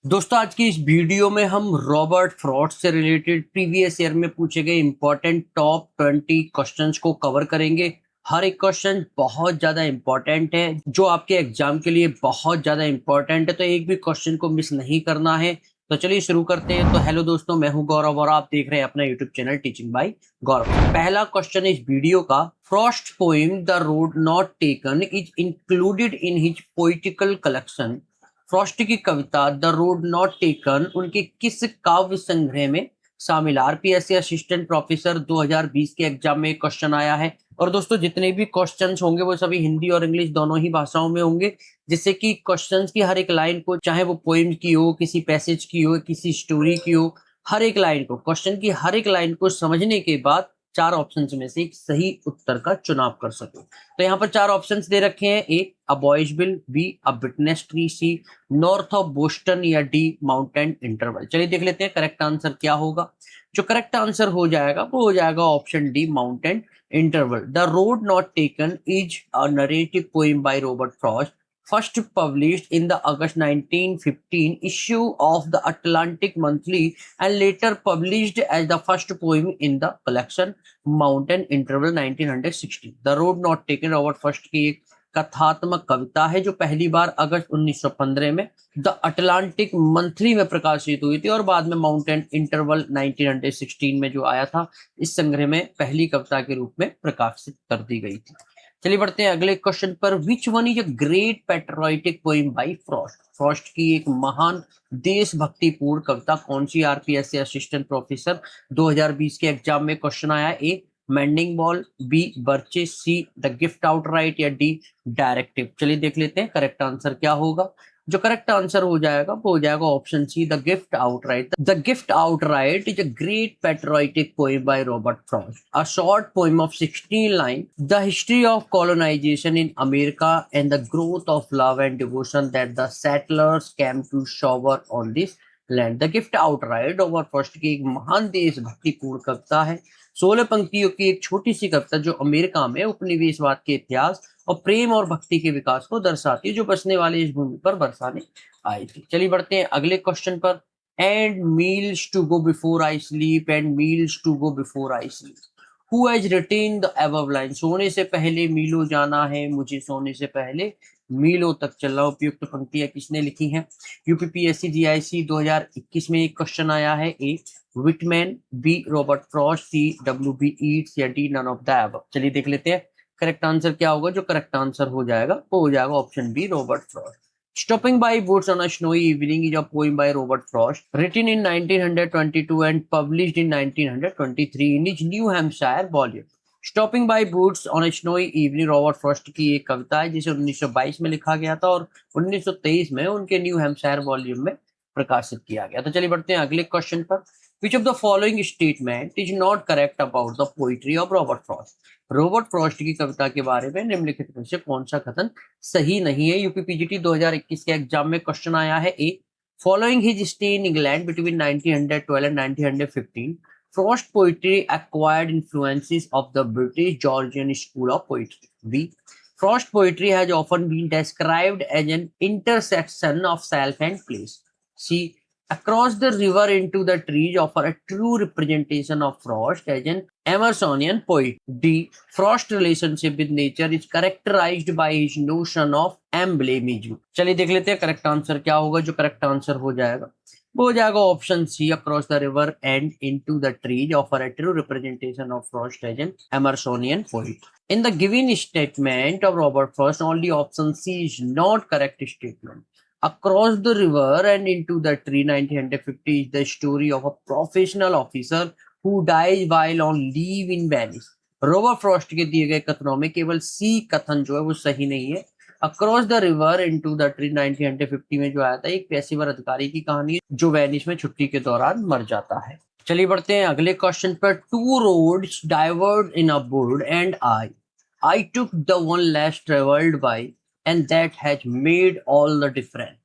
दोस्तों आज की इस वीडियो में हम रॉबर्ट फ्रॉस्ट से रिलेटेड प्रीवियस ईयर में पूछे गए इंपॉर्टेंट टॉप 20 क्वेश्चंस को कवर करेंगे। हर एक क्वेश्चन बहुत ज्यादा इंपॉर्टेंट है, जो आपके एग्जाम के लिए बहुत ज्यादा इंपॉर्टेंट है, तो एक भी क्वेश्चन को मिस नहीं करना है। तो चलिए शुरू करते हैं। तो हेलो दोस्तों, मैं हूं गौरव और आप देख रहे हैं अपना यूट्यूब चैनल टीचिंग बाय गौरव। पहला क्वेश्चन इस वीडियो का, Frost poem the road not taken is included in his poetical collection. Frost की कविता द रोड नॉट टेकन उनके किस काव्य संग्रह में शामिल? आरपीएससी असिस्टेंट प्रोफेसर 2020 के एग्जाम में क्वेश्चन आया है। और दोस्तों जितने भी क्वेश्चंस होंगे वो सभी हिंदी और इंग्लिश दोनों ही भाषाओं में होंगे, जिससे कि क्वेश्चंस की हर एक लाइन को, चाहे वो पोइम की हो, किसी पैसेज की हो, किसी स्टोरी की हो, हर एक लाइन को, क्वेश्चन की हर एक लाइन को समझने के बाद चार ऑप्शंस में से एक सही उत्तर का चुनाव कर सको। तो यहाँ पर चार ऑप्शंस दे रखे हैं। A a boy's will, B a witness tree, C north of Boston, या डी माउंटेन इंटरवल। चलिए देख लेते हैं करेक्ट आंसर क्या होगा। जो करेक्ट आंसर हो जाएगा वो हो जाएगा option D mountain interval. The road not taken is a narrative poem bye Robert Frost, first published in the August 1915 issue of the Atlantic Monthly and later published as the first poem in the collection Mountain Interval 1916। The Road Not Taken Robert first की एक कथात्मक कविता है जो पहली बार अगस्त 1915 में the Atlantic monthly में प्रकाशित हुई थी और बाद में माउंटेन इंटरवल 1916 में जो आया था, इस संग्रह में पहली कविता के रूप में प्रकाशित कर दी गई थी। चलिए बढ़ते हैं अगले क्वेश्चन पर। Which one is a great patriotic poem by Frost? Frost की एक महान देशभक्तिपूर्ण कविता कौन सी? आरपीएससी असिस्टेंट प्रोफेसर 2020 के एग्जाम में क्वेश्चन आया। A mending wall, B birches, C the gift outright, या डी डायरेक्टिव। चलिए देख लेते हैं करेक्ट आंसर क्या होगा। जो करेक्ट आंसर हो जाएगा वो हो जाएगा option C the gift outright. The gift outright is a great patriotic poem by Robert Frost, a short poem of 16 line, the history of colonization in America and the growth of love and devotion that the settlers came to shower on this land. The gift outright Robert first की एक महान देशभक्तिपूर्ण कविता है। 16 पंक्तियों की एक छोटी सी कविता जो America में उपनिवेशवाद के इतिहास और प्रेम और भक्ति के विकास को दर्शाती है, जो बसने वाले इस भूमि पर बरसाने आई थी। चलिए बढ़ते हैं अगले क्वेश्चन पर। And miles to go before I sleep, and miles to go before I sleep, who has written the above line? सोने से पहले मीलों जाना है, मुझे सोने से पहले मीलों तक चलना। उपयुक्त पंक्तियां किसने लिखी हैं? यूपीपीएससी जीआईसी 2021 में एक क्वेश्चन आया है। A Whitman, B Robert Frost, C W B Yeats, या D none of the above. चलिए देख लेते हैं करेक्ट आंसर क्या होगा। जो करेक्ट आंसर हो जाएगा वो हो जाएगा option B Robert Frost. Stopping by Woods on a Snowy Evening is a poem by Robert Frost, written in 1922 and published in 1923 in his New Hampshire volume। Stopping by Woods on a Snowy Evening Robert Frost की एक कविता है जिसे 1922 में लिखा गया था और 1923 में उनके न्यू हैम्पशायर वॉल्यूम में प्रकाशित किया गया। तो चलिए बढ़ते हैं अगले क्वेश्चन पर। Which of the following statement is not correct about the poetry of Robert Frost? Robert Frost की कविता के बारे में निम्नलिखित में से कौन सा कथन सही नहीं है? यूपीपीजीटी 2021 के एग्जाम में क्वेश्चन आया है। A following his stay in England between 1912 and 1915 Frost poetry acquired influences of the British Georgian school of poetry. B Frost poetry has often been described as an intersection of self and place. C across the river into the trees offer a true representation of Frost as an Emersonian poet। D Frost relationship with nature is characterized by his notion of emblemism। चलिए देख लेते हैं correct answer क्या होगा। जो correct answer हो जाएगा वो हो जाएगा option C across the river and into the trees offer a true representation of Frost as an Emersonian poet। In the given statement of Robert Frost, only option C is not correct statement। Across the river and into the tree 1950 is the story of a professional officer who dies while on leave in Venice। Robert Frost के दिए गए कथनों में केवल सी कथन जो है वो सही नहीं है। Across the river into the tree 1950 में जो आया था, एक पेशेवर अधिकारी की कहानी है जो वेनिस में छुट्टी के दौरान मर जाता है। चलिए बढ़ते हैं अगले क्वेश्चन पर। Two roads diverge in a wood and I took the one less travelled by and that has made all the difference।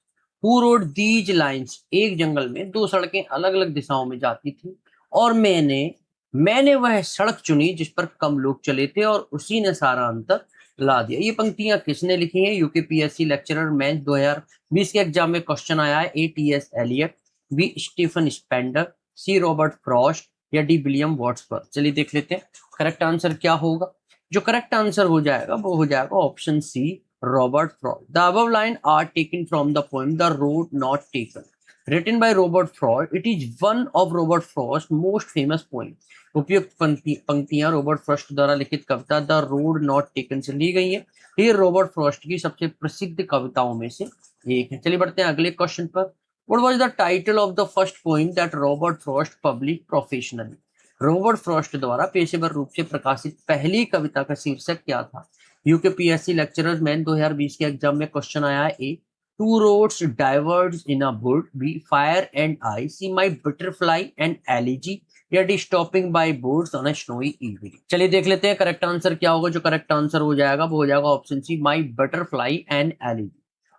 Who wrote these lines? एक जंगल में दो सड़कें अलग अलग दिशाओं में जाती थी और मैंने वह सड़क चुनी जिस पर कम लोग चले थे और उसी ने सारा अंतर ला दिया। ये पंक्तियां किसने लिखी हैं? यूकेपीएससी लेक्चरर मेंस 2020 के एग्जाम में क्वेश्चन आया है। A T S Eliot, B Stephen Spender, C Robert Frost या डी विलियम वर्ड्सवर्थ। चलिए देख लेते हैं करेक्ट आंसर क्या होगा। जो करेक्ट आंसर हो जाएगा वो हो जाएगा option C, Robert Frost. The above line are taken from the poem the road not taken written by Robert Frost. It is one of Robert Frost's most famous poems. उपयुक्त पंक्तियां Robert Frost द्वारा लिखित कविता the road not taken से ली गई है। ये Robert Frost की सबसे प्रसिद्ध कविताओं में से एक है। चलिए बढ़ते हैं अगले क्वेश्चन पर। What was the title of the first poem that Robert Frost published professionally? Robert Frost द्वारा पेशेवर रूप से प्रकाशित पहली कविता का शीर्षक क्या था? यूकेपीएससी लेक्चरर मैन 2020 के एग्जाम में क्वेश्चन आया है। ए, two roads diverge in a wood, be fire and ice, see my butterfly and elegy, yet is stopping by boards on a snowy evening। चलिए देख लेते हैं करेक्ट आंसर क्या होगा। जो करेक्ट आंसर हो जाएगा वो हो जाएगा option C, my butterfly and elegy.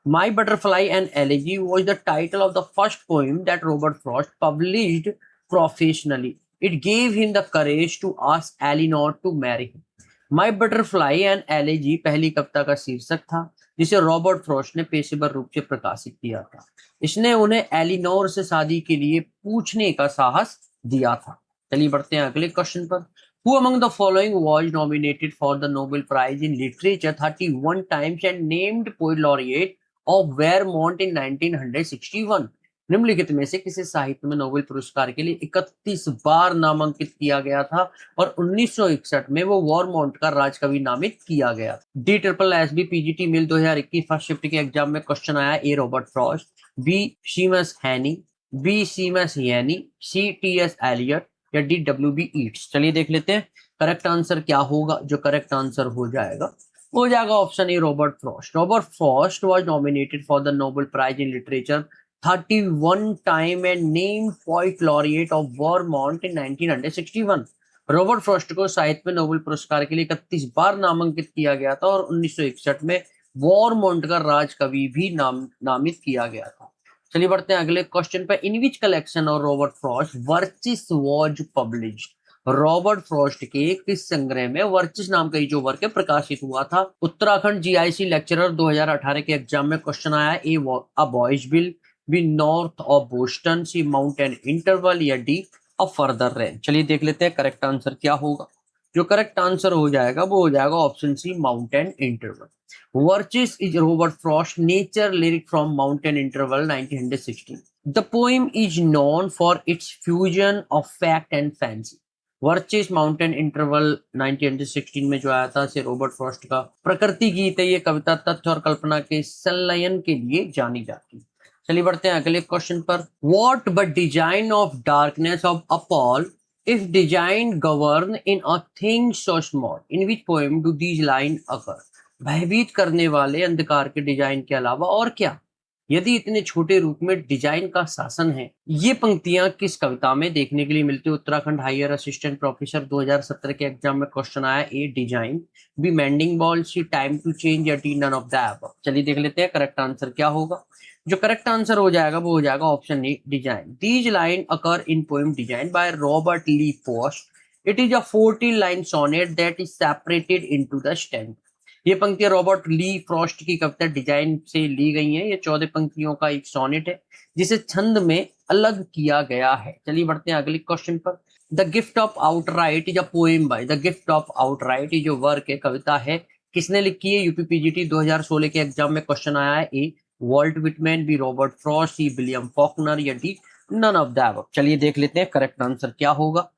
My butterfly and elegy was the title of the first poem that Robert Frost published professionally. It gave him the courage to ask Elinor to marry him. My butterfly and elegy पहली कविता का शीर्षक था जिसे Robert Frost ने पेशेवर रूप से प्रकाशित किया था। इसने उन्हें एलिनोर से शादी के लिए पूछने का साहस दिया था। चलिए बढ़ते हैं अगले क्वेश्चन पर। Who among the following was nominated for the Nobel Prize in Literature 31 times and named poet laureate of Vermont in 1961? निम्नलिखित में से किसे साहित्य में नोबेल पुरस्कार के लिए 31 बार नामांकित किया गया था और 1961 में वो वॉरमोंट का राजकवि नामित किया गया था? D triple S B PGT male 2021 first shift के एग्जाम में क्वेश्चन आया। A Robert Frost, B Seamus Heaney, B Seamus यानी, सी टी एस एलियट या डी डब्ल्यू बी ईट्स। चलिए देख लेते हैं करेक्ट आंसर क्या होगा। जो करेक्ट आंसर हो जाएगा वो हो जाएगा option A, Robert Frost. Robert Frost was nominated for the Nobel prize in literature 31 time and named poet laureate of Vermont in 1961। Robert Frost को साहित्य में नोबेल पुरस्कार के लिए 31 बार नामांकित किया गया था और 1961 में वॉरमोंट का राजकवि भी नामित किया गया था। चलिए बढ़ते हैं अगले क्वेश्चन पर। In which collection of Robert Frost birches was published? Robert Frost के किस संग्रह में वर्चिस नाम का जो वर्क प्रकाशित हुआ था? उत्तराखंड जीआईसी लेक्चरर 2018 के एग्जाम में क्वेश्चन आया। A a boy's will, B north of Boston, C mountain interval या डी अ फर्दर रेंज। चलिए देख लेते हैं करेक्ट आंसर क्या होगा। जो करेक्ट आंसर हो जाएगा वो हो जाएगा option C, mountain interval. Birches is Robert Frost nature lyric from mountain interval 1916। The poem is known for its fusion of fact and fancy. Birches mountain interval 1916 में जो आया था से रॉबर्ट फ्रॉस्ट का प्रकृति गीत है। ये कविता तथ्य और कल्पना के संलयन के लिए जानी जाती है। चलिए बढ़ते हैं अगले क्वेश्चन पर। What but design of darkness of Apollo if design govern in a thing so small? In which poem do these lines occur? भयभीत करने वाले अंधकार के डिजाइन के अलावा और क्या, यदि इतने छोटे रूप में डिजाइन का शासन है। ये पंक्तियां किस कविता में देखने के लिए मिलती है? उत्तराखंड हायर असिस्टेंट प्रोफेसर 2017 के एग्जाम में क्वेश्चन आया। A design, B mending wall, C time to change या D none of the above. चलिए देख लेते हैं करेक्ट आंसर क्या होगा। जो करेक्ट आंसर हो जाएगा वो हो जाएगा option A, design. These line occur in poem design by Robert Lee Frost. It is a 14 line sonnet that is separated into the stand. ये पंक्तियां रॉबर्ट ली फ्रॉस्ट की कविता डिजाइन से ली गई हैं। ये 14 पंक्तियों का एक सोनेट है जिसे छंद में अलग किया गया है। चलिए बढ़ते हैं अगले क्वेश्चन पर। The gift of outright is a poem by the gift of outright. ये जो वर्क है, कविता है, किसने लिखी है? यूपीपीजीटी 2016 के एग्जाम में क्वेश्चन आया है। A Walt Whitman, B Robert Frost, C William Faulkner या D none of the above. चलिए देख लेते हैं करेक्ट आंसर क्या होगा।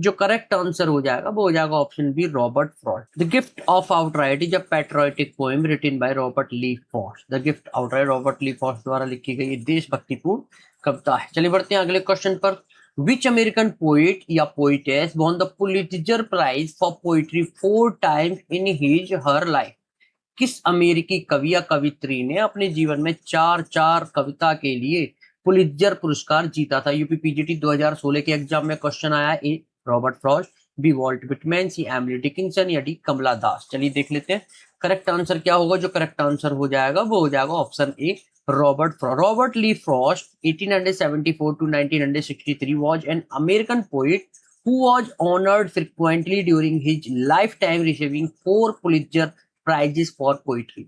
जो करेक्ट आंसर हो जाएगा वो हो जाएगा option B, Robert Frost. The gift of outright is a patriotic poem written by Robert Lee Frost. The gift outright Robert Lee Frost द्वारा लिखी गई देशभक्तिपूर्ण कविता है। चलिए बढ़ते हैं अगले क्वेश्चन पर। विच अमेरिकन पोएट या poetess won the Pulitzer prize for poetry 4 times in his her life? किस अमेरिकी कवि या कवित्री ने अपने जीवन में 4 कविता के लिए पुलित्जर पुरस्कार जीता था? यूपीपीजीटी 2016 के एग्जाम में क्वेश्चन आया। A Robert Frost, B Walt Whitman, C Emily Dickinson या डी कमला दास। चलिए देख लेते हैं करेक्ट आंसर क्या होगा। जो करेक्ट आंसर हो जाएगा वो हो जाएगा option A, Robert Frost. Robert Lee Frost 1874 to 1963 was an American poet who was honored frequently during his lifetime, receiving 4 Pulitzer prizes for poetry.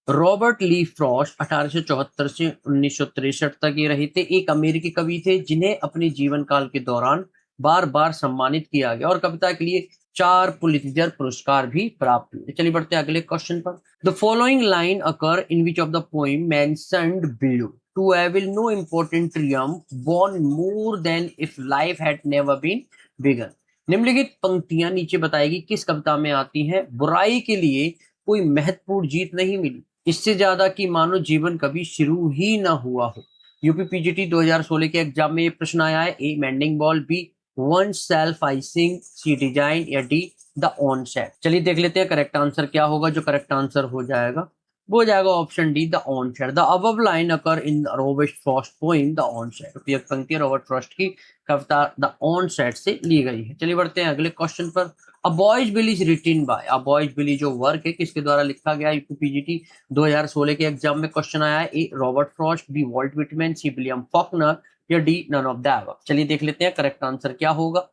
Robert Lee Frost 1874 से 1963 तक ये रहे थे, एक अमेरिकी कवि थे जिन्हें अपने जीवन काल के दौरान बार बार सम्मानित किया गया और कविता के लिए 4 पुलित्जर पुरस्कार भी प्राप्त हुए। चलिए बढ़ते हैं अगले क्वेश्चन पर। The following line occur in which of the poem mentioned below to have no important triumph won more than if life had never been begun. निम्नलिखित पंक्तियां नीचे बताएगी किस कविता में आती हैं। बुराई के लिए कोई महत्वपूर्ण जीत नहीं मिली, इससे ज्यादा कि मानो जीवन कभी शुरू ही ना हुआ हो। यूपी पीजीटी 2016 के एग्जाम में ये प्रश्न आया है। A mending wall, B one self I sing, C design या डी द ऑन सेट। चलिए देख लेते हैं करेक्ट आंसर क्या होगा। जो करेक्ट आंसर हो जाएगा वो हो जाएगा option D the on set. The above line occur in Robert Frost poem the on set. तो ये पंक्ति रॉबर्ट फ्रॉस्ट की कविता द ऑन सेट से ली गई है। चलिए बढ़ते हैं अगले क्वेश्चन पर। A boy's will is written by, a boy's will जो वर्क है किसके द्वारा लिखा गया। यूपीपीजीटी 2016 के एग्जाम में क्वेश्चन आया है। A Robert Frost, B Walt Whitman, C William Faulkner या D none of the above. चलिए देख लेते हैं करेक्ट आंसर क्या होगा।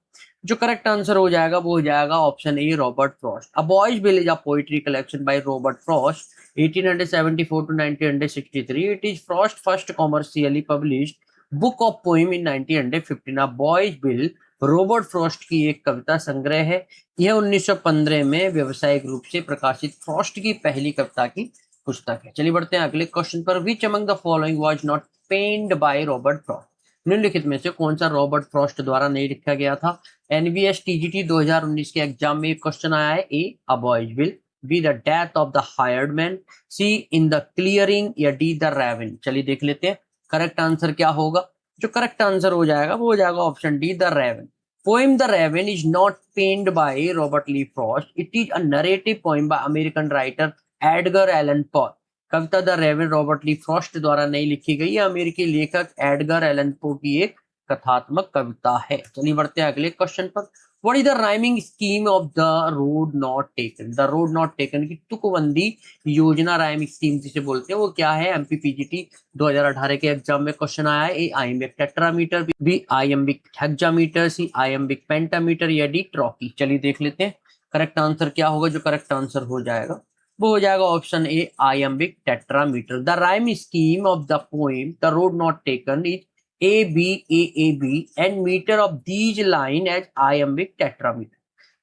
जो करेक्ट आंसर हो जाएगा वो हो जाएगा option A Robert Frost. A boy's will is a poetry collection bye Robert Frost 1874 to 1963. It is Frost's first commercially published book of poem in 1915. A Boy's Bill Robert Frost की एक कविता संग्रह है। यह 1915 में व्यावसायिक रूप से प्रकाशित फ्रॉस्ट की पहली कविता की पुस्तक है। चलिए बढ़ते हैं अगले क्वेश्चन पर। Which among the following was not penned by Robert Frost. निम्नलिखित में से कौन सा रॉबर्ट फ्रॉस्ट द्वारा नहीं लिखा गया था। एनवीएस टीजीटी 2019 के एग्जाम में क्वेश्चन आया है। A a boy's will, B the death of the hired man, C in the clearing या डी द रेवन। चलिए देख लेते हैं करेक्ट आंसर क्या होगा। जो करेक्ट आंसर हो जाएगा वो हो जाएगा option D the raven. Poem the raven is not penned by Robert Lee Frost, it is a narrative poem by American writer Edgar Allan Poe. कविता the raven Robert Lee Frost द्वारा नहीं लिखी गई है, अमेरिकी लेखक एडगर एलन पो की एक कथात्मक कविता है। चलिए बढ़ते हैं अगले क्वेश्चन पर। What is the rhyming scheme of the road not taken. The road not taken की तुकबंदी योजना राइमिंग स्कीम जिसे बोलते हैं वो क्या है। एमपीपीजीटी 2018 के एग्जाम में क्वेश्चन आया है। A iambic tetrameter, B iambic hexameter, C iambic pentameter या डी ट्रॉकी। चलिए देख लेते हैं करेक्ट आंसर क्या होगा। जो करेक्ट आंसर हो जाएगा वो हो जाएगा option A iambic tetrameter. The rhyme scheme of the poem the road not taken is A B A A B and meter of these line as iambic tetrameter।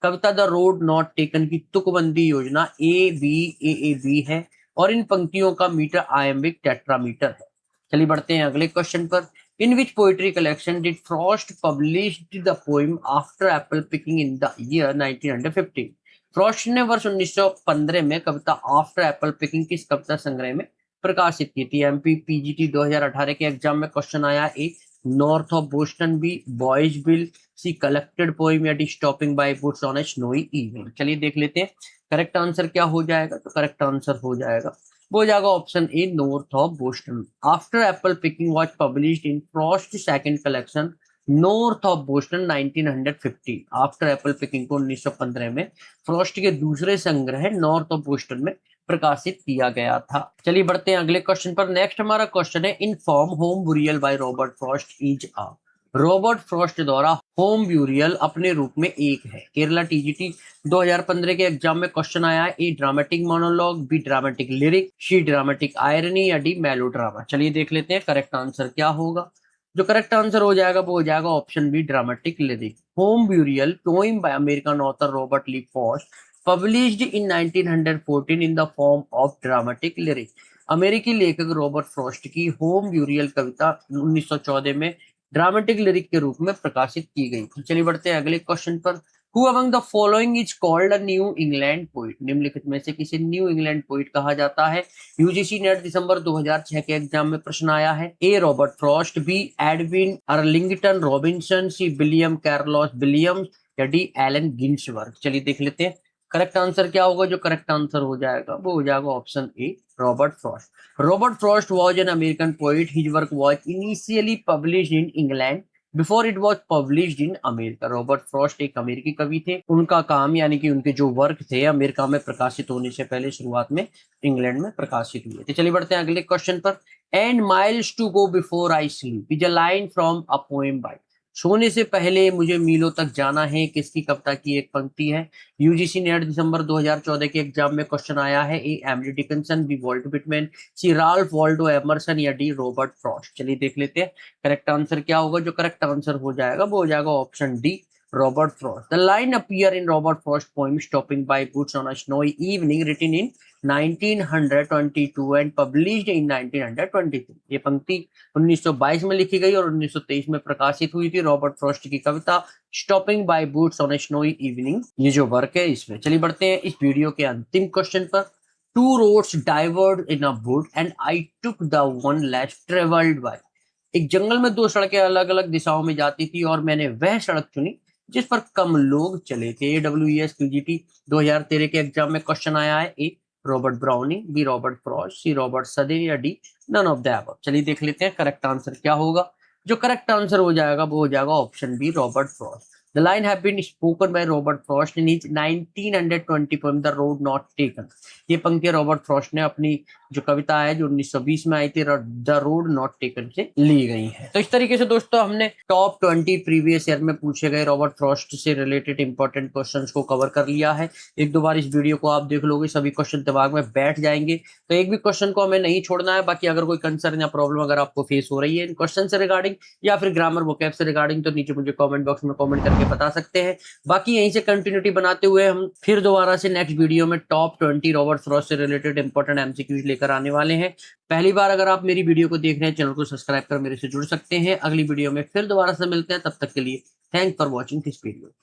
Kavita the road not taken की तुकबंदी योजना A B A A B है और इन पंक्तियों का metre iambic tetrameter है। चलिए बढ़ते हैं अगले क्वेश्चन पर। In which poetry collection did Frost published the poem after apple picking in the year 1915। Frost ने वर्ष 1915 में कविता आफ्टर एप्पल पिकिंग किस कविता संग्रह में प्रकाशित की थी। एमपी पीजीटी 2018 के एग्जाम में क्वेश्चन आया। A north of Boston, B boy's will, C collected poem या D stopping by woods on a snowy evening. चलिए देख लेते हैं करेक्ट आंसर क्या हो जाएगा। तो करेक्ट आंसर हो जाएगा वो हो जाएगा option A north of Boston. After apple picking was published in Frost second collection north of Boston 1915। After apple picking को 1915 में फ्रॉस्ट के दूसरे संग्रह नॉर्थ ऑफ बोस्टन में प्रकाशित किया गया था। चलिए बढ़ते हैं अगले क्वेश्चन पर। नेक्स्ट हमारा क्वेश्चन है in form home burial bye Robert Frost is a. Robert Frost द्वारा होम ब्यूरियल अपने रूप में एक है। केरला टीजीटी 2015 के एग्जाम में क्वेश्चन आया है। A dramatic monologue, B dramatic lyric, C dramatic irony या डी मेलोड्रामा। चलिए देख लेते हैं करेक्ट आंसर क्या होगा। जो करेक्ट आंसर हो जाएगा वो हो जाएगा option B dramatic lyric. Home burial poem by American author Robert Lee Frost published in 1914 in the form of dramatic lyric। अमेरिकी लेखक रॉबर्ट फ्रॉस्ट की होम ब्यूरियल कविता 1914 में ड्रामेटिक लिरिक के रूप में प्रकाशित की गई थी। चलिए बढ़ते हैं अगले क्वेश्चन पर। Who among the following is called a New England poet। निम्नलिखित में से किसे न्यू इंग्लैंड पोइट कहा जाता है। यूजीसी नेट दिसंबर 2006 के एग्जाम में प्रश्न आया है। A Robert Frost, B Edwin Arlington Robinson, C William Carlos Williams या डी एलन गिन्सबर्ग। चलिए देख लेते हैं करेक्ट आंसर क्या होगा। जो करेक्ट आंसर हो जाएगा वो हो जाएगा option A Robert Frost. Robert Frost was an American poet. His work was initially published in England before it was published in America. Robert Frost एक अमेरिकी कवि थे। उनका काम यानी कि उनके जो वर्क थे अमेरिका में प्रकाशित होने से पहले शुरुआत में इंग्लैंड में प्रकाशित हुए थे। चलिए बढ़ते हैं अगले क्वेश्चन पर। And miles to go before I sleep is a line from a poem by. सोने से पहले मुझे मीलों तक जाना है किसकी कविता की एक पंक्ति है। यूजीसी नेट दिसंबर 2014 के एग्जाम में क्वेश्चन आया है। A Emily Dickinson, B Walt Whitman, C Ralph Waldo Emerson या डी रॉबर्ट फ्रॉस्ट। चलिए देख लेते हैं करेक्ट आंसर क्या होगा। जो करेक्ट आंसर हो जाएगा वो हो जाएगा option D, Robert Frost. The line appear in Robert Frost poem stopping by woods on a snowy evening written in 1922 and published in 1923। ये पंक्ति 1922 में लिखी गई और 1923 में प्रकाशित हुई थी। रॉबर्ट फ्रॉस्ट की कविता stopping by woods on a snowy evening, ये जो वर्क है इसमें। चलिए बढ़ते हैं इस वीडियो के अंतिम क्वेश्चन पर। Two roads diverged in a wood and I took the one less travelled by. एक जंगल में दो सड़कें अलग अलग दिशाओं में जाती थी और मैंने वह सड़क चुनी जिस पर कम लोग चले थे। AWS QGT 2013 के एग्जाम में क्वेश्चन आया है। A Robert Browning, B Robert Frost, C Robert Southey या D none of the above. चलिए देख लेते हैं करेक्ट आंसर क्या होगा। जो करेक्ट आंसर हो जाएगा वो हो जाएगा option B, Robert Frost. The line have been spoken by Robert Frost in his 1920 poem the road not taken. ये पंक्ति रॉबर्ट फ्रॉस्ट ने अपनी जो कविता है जो 1920 में आई थी द रोड नॉट टेकन से ली गई है। तो इस तरीके से दोस्तों हमने टॉप 20 प्रीवियस ईयर में पूछे गए रॉबर्ट फ्रॉस्ट से रिलेटेड इंपॉर्टेंट क्वेश्चंस को कवर कर लिया है। एक दो बार इस वीडियो को आप देख लोगे सभी क्वेश्चन दिमाग में बैठ जाएंगे। तो एक भी क्वेश्चन को हमें नहीं छोड़ना है। बाकी अगर कोई कंसर्न या प्रॉब्लम अगर आपको फेस हो रही है इन क्वेश्चन से रिगार्डिंग या फिर ग्रामर वोकैब से रिगार्डिंग, तो नीचे मुझे कमेंट बॉक्स में कमेंट करके बता सकते हैं। बाकी यहीं से कंटिन्यूटी बनाते हुए हम फिर दोबारा से नेक्स्ट वीडियो में टॉप 20 रॉबर्ट फ्रॉस्ट से रिलेटेड इंपॉर्टेंट एमसीक्यूज लेकर आने वाले हैं। पहली बार अगर आप मेरी वीडियो को देख रहे हैं, चैनल को सब्सक्राइब कर मेरे से जुड़ सकते हैं। अगली वीडियो में फिर दोबारा से मिलते हैं, तब तक के लिए thanks for watching this video.